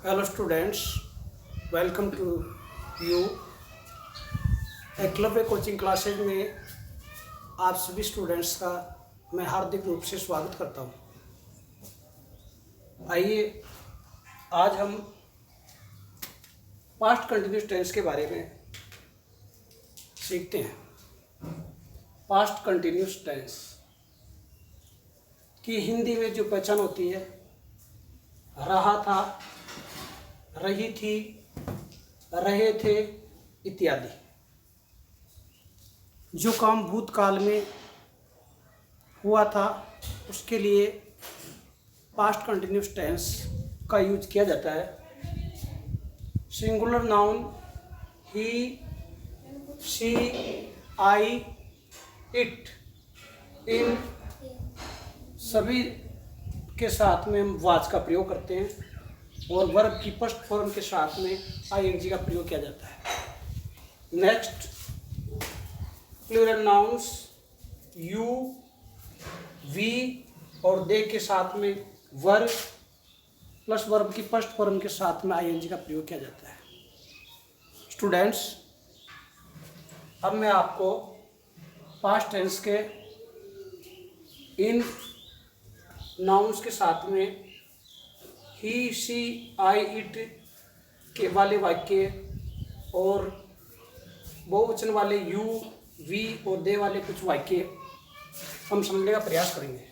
Hello students, welcome to you. Eklavya coaching classes में आप सभी स्टूडेंट्स का मैं हार्दिक रूप से स्वागत करता हूं। आइए आज हम पास्ट कंटिन्यूस टेंस के बारे में सीखते हैं। पास्ट कंटिन्यूस टेंस की हिंदी में जो पहचान होती है, रहा था, रही थी, रहे थे इत्यादि। जो काम भूतकाल में हुआ था उसके लिए पास्ट कंटिन्यूस टेंस का यूज किया जाता है। Singular noun he, she, I, it, इन सभी के साथ में हम वाज का प्रयोग करते हैं और वर्ब की फर्स्ट फॉर्म के साथ में आईएनजी का प्रयोग किया जाता है। Next, plural nouns you, we और दे के साथ में वर्ब प्लस वर्ब की फर्स्ट फॉर्म के साथ में आईएनजी का प्रयोग किया जाता है। स्टूडेंट्स, अब मैं आपको पास्ट टेंस के इन नाउन्स के साथ में ही, शी, आई, इट के वाले वाक्य और बहुवचन वाले यू, वी और दे वाले कुछ वाक्य हम समझने का प्रयास करेंगे।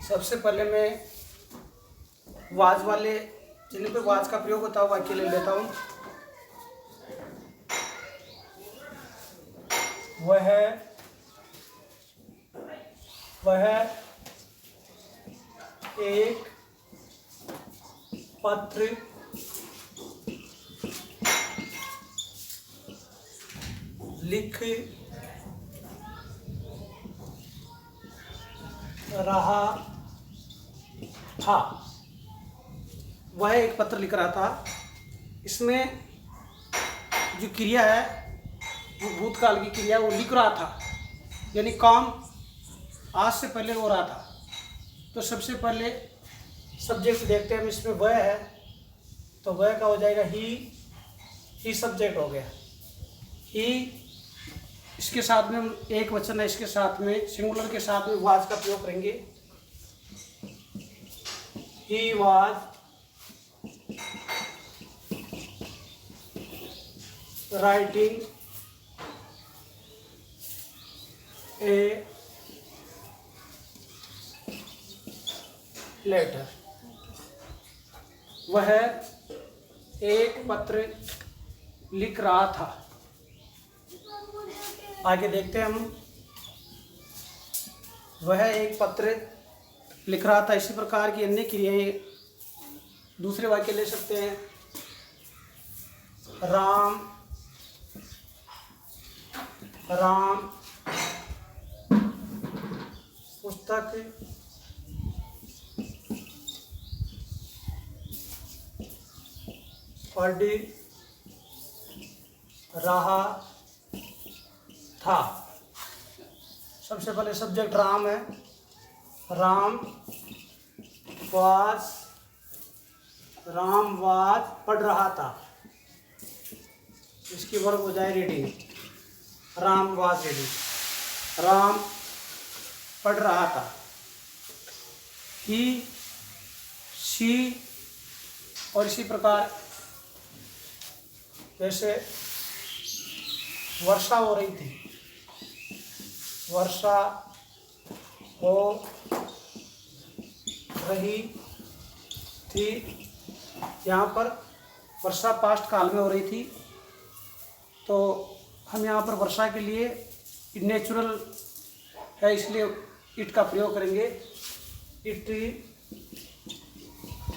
सबसे पहले मैं वाज वाले जिन पे वाज का प्रयोग होता है वाक्य ले लेता हूँ। वह एक पत्र लिख रहा था। वह एक पत्र लिख रहा था। इसमें जो क्रिया है वो भूतकाल की क्रिया, वो लिख रहा था यानी काम आज से पहले हो रहा था। तो सबसे पहले सब्जेक्ट देखते हैं हम। इसमें वह है तो वह का हो जाएगा ही सब्जेक्ट हो गया। ही, इसके साथ में हम एक वचन है, इसके साथ में सिंगुलर के साथ में वाज का प्रयोग करेंगे। He was writing a letter. वह एक पत्र लिख रहा था। आगे देखते हैं हम। वह एक पत्र लिख रहा था। इसी प्रकार की अन्य क्रियाएं दूसरे वाक्य ले सकते हैं। राम पुस्तक पढ़ रहा था। सबसे पहले सब्जेक्ट राम है। राम वाज पढ़ रहा था। इसकी वर्ब हो जाए reading. Ram was reading. Ram पढ़ रहा था। ही, शी और इसी प्रकार जैसे वर्षा हो रही थी, वर्षा हो रही थी। यहाँ पर वर्षा पास्ट काल में हो रही थी तो हम यहाँ पर वर्षा के लिए नेचुरल है इसलिए इट का प्रयोग करेंगे। इट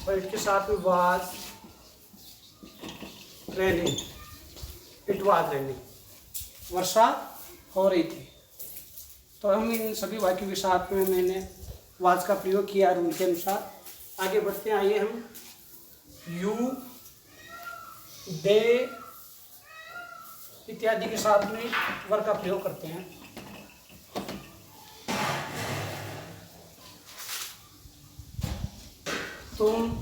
और इट के साथ में was raining. It was raining, वर्षा हो रही थी। तो हम इन सभी वाक्यों के साथ में मैंने वाज का प्रयोग किया रूल के अनुसार। आगे बढ़ते हैं, आइए हम यू, दे इत्यादि के साथ में वर्ग का प्रयोग करते हैं। तुम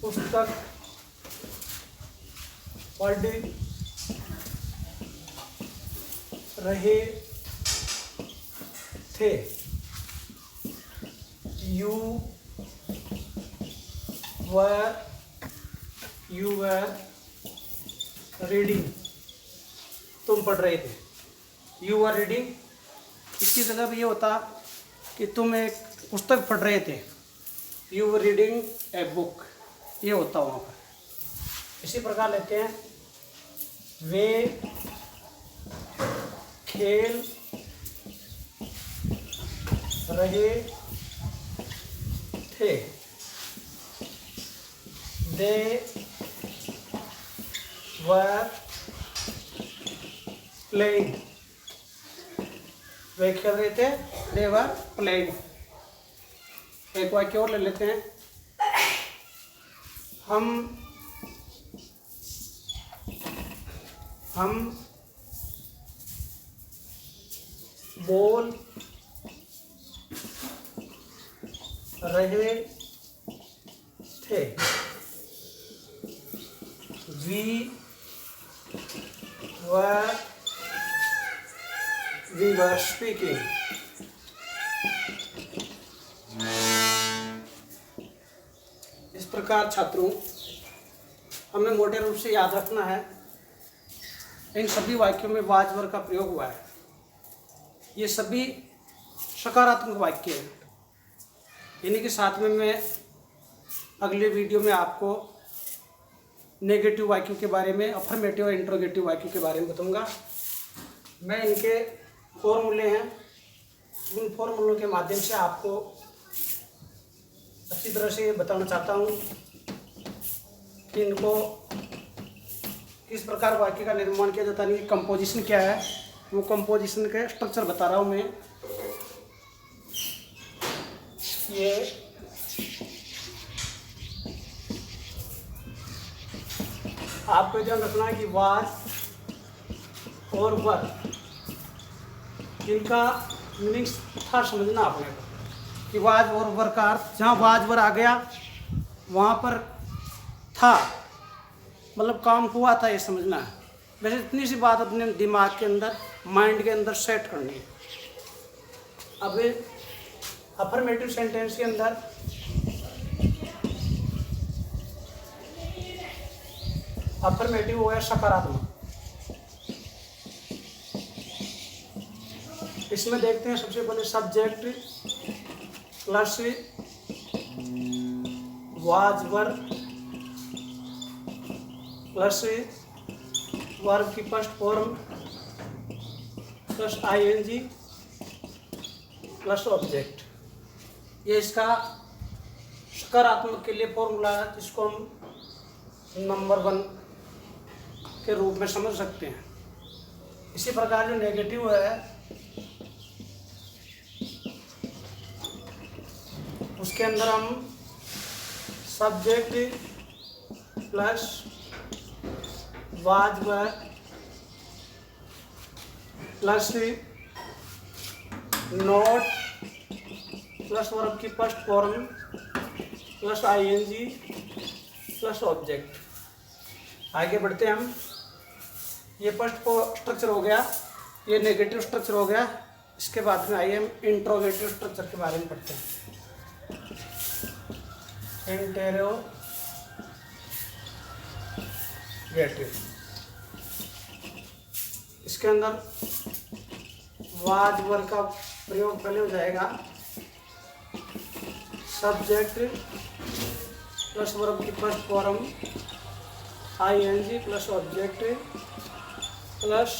पुस्तक पढ़ रहे थे। यू वर रीडिंग, तुम पढ़ रहे थे। यू वर रीडिंग, इसकी जगह भी ये होता कि तुम एक पुस्तक पढ़ रहे थे। You were reading a book, ये होता वहाँ पर। इसी प्रकार लेते हैं, वे खेल रहे थे। दे वर प्लेइंग, वे खेल रहे थे। दे वर प्लेइंग। एक वाक्य और ले लेते हैं, हम बोल रहे थे। we were speaking. इस प्रकार छात्रों, हमें मोटे रूप से याद रखना है, इन सभी वाक्यों में वाज वर्ग का प्रयोग हुआ है। ये सभी सकारात्मक वाक्य हैं। इन्हीं के साथ में मैं अगले वीडियो में आपको नेगेटिव वाक्यों के बारे में, अफर्मेटिव और इंट्रोगेटिव वाक्यों के बारे में बताऊंगा। मैं इनके फॉर्मूले हैं, उन फॉर्मूलों के माध्यम से आपको अच्छी तरह से बताना चाहता हूँ कि इनको किस प्रकार वाक्य का निर्माण किया जाता है, इनकी कंपोजिशन क्या है, वो कंपोजिशन के स्ट्रक्चर बता रहा हूँ मैं। ये आपको ध्यान रखना है कि वाज और वर, इनका मीनिंग था समझना आपने को, कि वाज और वर का अर्थ, जहाँ वाज वर आ गया वहाँ पर था, मतलब काम हुआ था, ये समझना है। वैसे इतनी सी बात अपने दिमाग के अंदर, माइंड के अंदर सेट करनी है। अब अफर्मेटिव सेंटेंस के अंदर अफर्मेटिव हो गया सकारात्मक। इसमें देखते हैं सबसे पहले subject plus was were plus verb की first form plus ING plus object. ये इसका सकारात्मक के लिए फॉर्मूला है, जिसको हम नंबर 1 के रूप में समझ सकते हैं। इसी प्रकार जो नेगेटिव है, उसके अंदर हम subject plus was were plus not plus verb की first form plus ING plus object. आगे बढ़ते हैं हम। ये फर्स्ट स्ट्रक्चर हो गया, ये नेगेटिव स्ट्रक्चर हो गया। इसके बाद में आइए हम इंट्रोगेटिव स्ट्रक्चर के बारे में पढ़ते हैं। इंटेरोगेटिव, इसके अंदर वाज वर्ग का प्रयोग पहले हो जाएगा। सब्जेक्ट प्लस वर्ब की first form ING plus object plus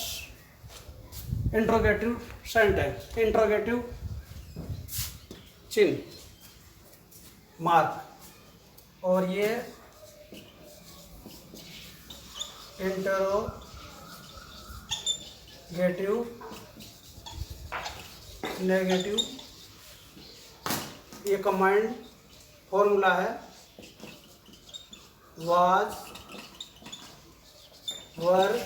interrogative sentence, interrogative चिन्ह मार्क, और ये इंटरोगेटिव गेटिव, नेगेटिव, ये कंबाइंड फॉर्मूला है। Was, were,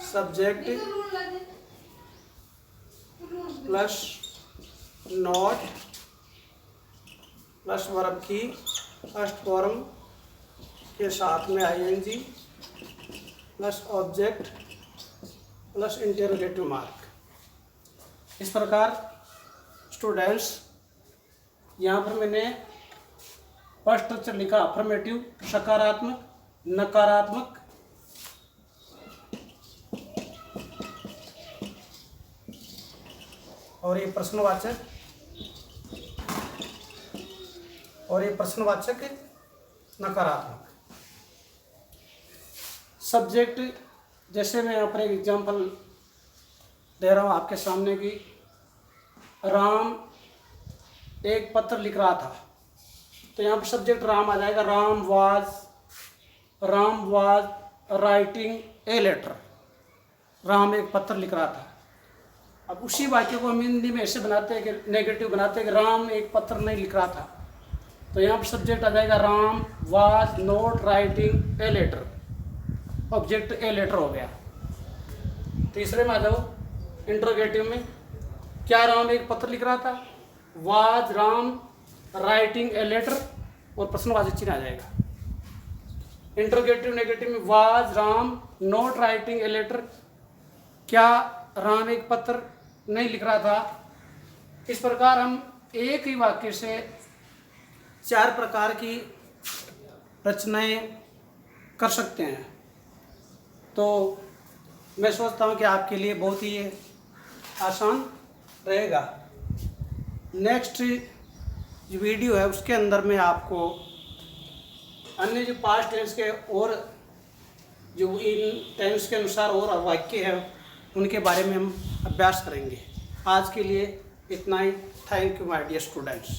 subject plus not plus verb की फर्स्ट फॉर्म के साथ में ING plus object plus interrogative mark. इस प्रकार स्टूडेंट्स, यहाँ पर मैंने फर्स्ट स्ट्रक्चर लिखा अफर्मेटिव, सकारात्मक, नकारात्मक, और ये प्रश्नवाचक, और ये प्रश्नवाचक नकारात्मक। सब्जेक्ट, जैसे मैं यहाँ पर एक एग्जांपल दे रहा हूँ आपके सामने की, राम एक पत्र लिख रहा था, तो यहाँ पर सब्जेक्ट राम आ जाएगा। Ram was writing a letter. Ram एक पत्र लिख रहा था। अब उसी वाक्य को हम हिंदी में ऐसे बनाते हैं कि नेगेटिव बनाते हैं कि राम एक पत्र नहीं लिख रहा था, तो यहाँ पर सब्जेक्ट आ जाएगा Ram was not writing a letter, object a letter हो गया। तीसरे में आ जाओ इंट्रोगेटिव में, क्या राम एक पत्र लिख रहा था? Was Ram writing a letter, और प्रश्नवाचक चिन्ह आ जाएगा। इंट्रोगेटिव नेगेटिव में was Ram not writing a letter, क्या राम एक पत्र नहीं लिख रहा था। इस प्रकार हम एक ही वाक्य से 4 प्रकार की रचनाएं कर सकते हैं। तो मैं सोचता हूँ कि आपके लिए बहुत ही आसान रहेगा। नेक्स्ट जो वीडियो है उसके अंदर में आपको अन्य जो पास्ट टेंस के और जो इन टेंस के अनुसार और वाक्य है उनके बारे में हम अभ्यास करेंगे। आज के लिए इतना ही। Thank you my dear students.